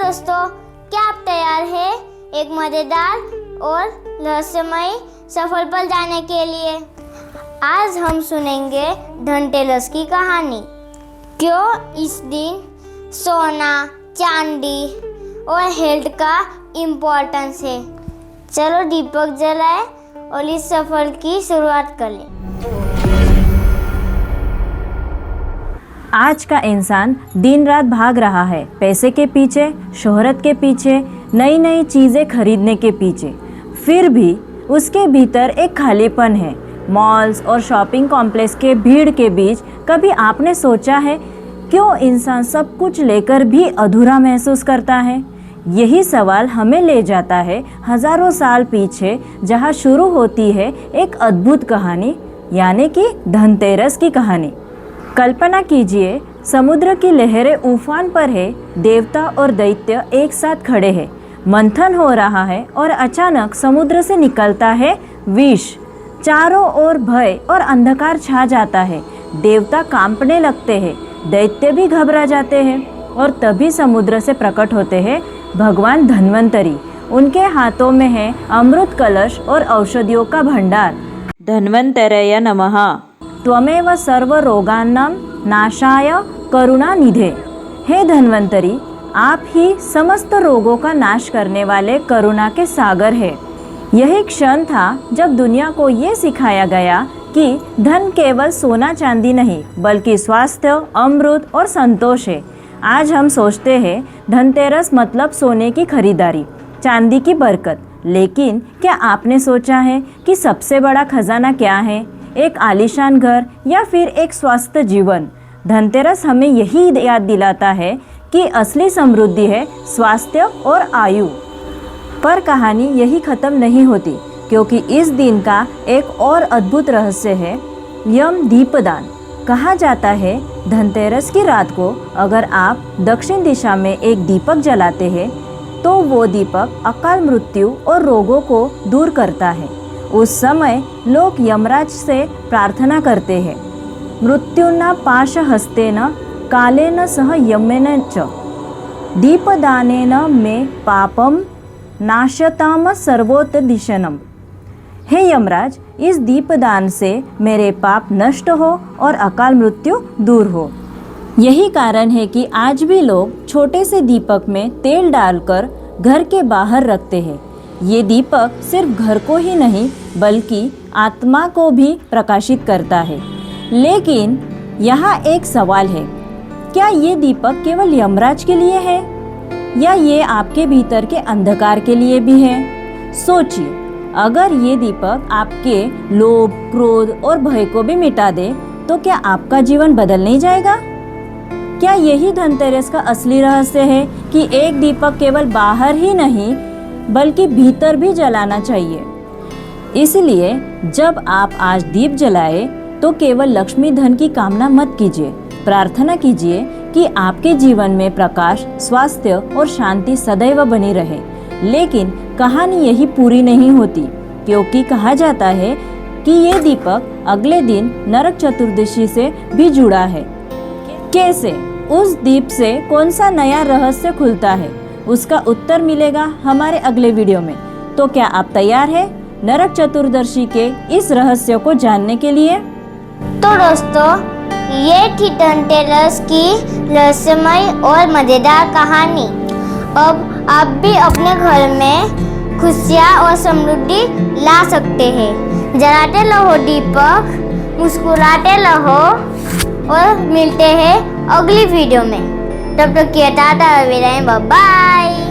दोस्तों, क्या आप तैयार हैं एक मजेदार और रहस्यमय सफर पर जाने के लिए? आज हम सुनेंगे धनतेरस की कहानी। क्यों इस दिन सोना, चांदी और हेल्थ का इम्पोर्टेंस है। चलो दीपक जलाएं और इस सफर की शुरुआत करें। आज का इंसान दिन रात भाग रहा है, पैसे के पीछे, शोहरत के पीछे, नई नई चीज़ें खरीदने के पीछे। फिर भी उसके भीतर एक खालीपन है। मॉल्स और शॉपिंग कॉम्प्लेक्स के भीड़ के बीच कभी आपने सोचा है क्यों इंसान सब कुछ लेकर भी अधूरा महसूस करता है? यही सवाल हमें ले जाता है हजारों साल पीछे, जहां शुरू होती है एक अद्भुत कहानी, यानी कि धनतेरस की कहानी। कल्पना कीजिए, समुद्र की लहरें उफान पर है, देवता और दैत्य एक साथ खड़े हैं, मंथन हो रहा है और अचानक समुद्र से निकलता है विष। चारों ओर भय और अंधकार छा जाता है। देवता कांपने लगते हैं, दैत्य भी घबरा जाते हैं और तभी समुद्र से प्रकट होते हैं भगवान धन्वंतरी। उनके हाथों में है अमृत कलश और औषधियों का भंडार। धन्वंतरय नमः। त्वमेव सर्व रोगानां नाशाय करुणानिधे। हे धन्वंतरी, आप ही समस्त रोगों का नाश करने वाले करुणा के सागर हैं। यही क्षण था जब दुनिया को ये सिखाया गया कि धन केवल सोना चांदी नहीं, बल्कि स्वास्थ्य, अमृत और संतोष है। आज हम सोचते हैं धनतेरस मतलब सोने की खरीदारी, चांदी की बरकत। लेकिन क्या आपने सोचा है कि सबसे बड़ा खजाना क्या है? एक आलीशान घर या फिर एक स्वस्थ जीवन? धनतेरस हमें यही याद दिलाता है कि असली समृद्धि है स्वास्थ्य और आयु। पर कहानी यही खत्म नहीं होती, क्योंकि इस दिन का एक और अद्भुत रहस्य है यम दीपदान। कहा जाता है धनतेरस की रात को अगर आप दक्षिण दिशा में एक दीपक जलाते हैं तो वो दीपक अकाल मृत्यु और रोगों को दूर करता है। उस समय लोग यमराज से प्रार्थना करते हैं, मृत्युना पाश हस्तेन कालेन सह यमेन च दीपदानेन मे पापम नाशताम सर्वोत्दिशनम। हे यमराज, इस दीपदान से मेरे पाप नष्ट हो और अकाल मृत्यु दूर हो। यही कारण है कि आज भी लोग छोटे से दीपक में तेल डालकर घर के बाहर रखते हैं। ये दीपक सिर्फ घर को ही नहीं बल्कि आत्मा को भी प्रकाशित करता है। लेकिन यहाँ एक सवाल है, क्या ये दीपक केवल यमराज के लिए है या ये आपके भीतर के अंधकार के लिए भी है? सोचिए, अगर ये दीपक आपके लोभ, क्रोध और भय को भी मिटा दे तो क्या आपका जीवन बदल नहीं जाएगा? क्या यही धनतेरस का असली रहस्य है कि एक दीपक केवल बाहर ही नहीं बल्कि भीतर भी जलाना चाहिए? इसलिए जब आप आज दीप जलाए तो केवल लक्ष्मी धन की कामना मत कीजिए, प्रार्थना कीजिए कि आपके जीवन में प्रकाश, स्वास्थ्य और शांति सदैव बनी रहे। लेकिन कहानी यही पूरी नहीं होती, क्योंकि कहा जाता है कि ये दीपक अगले दिन नरक चतुर्दशी से भी जुड़ा है। कैसे? उस दीप से कौन सा नया रहस्य खुलता है? उसका उत्तर मिलेगा हमारे अगले वीडियो में। तो क्या आप तैयार हैं नरक चतुर्दशी के इस रहस्य को जानने के लिए? तो दोस्तों, ये थी धनतेरस की रहस्यमय और मजेदार कहानी। अब आप भी अपने घर में खुशियाँ और समृद्धि ला सकते हैं। जलाते रहो दीपक, मुस्कुराते रहो और मिलते हैं अगली वीडियो में। तब तक के टाटा, विदाई, बाय बाय।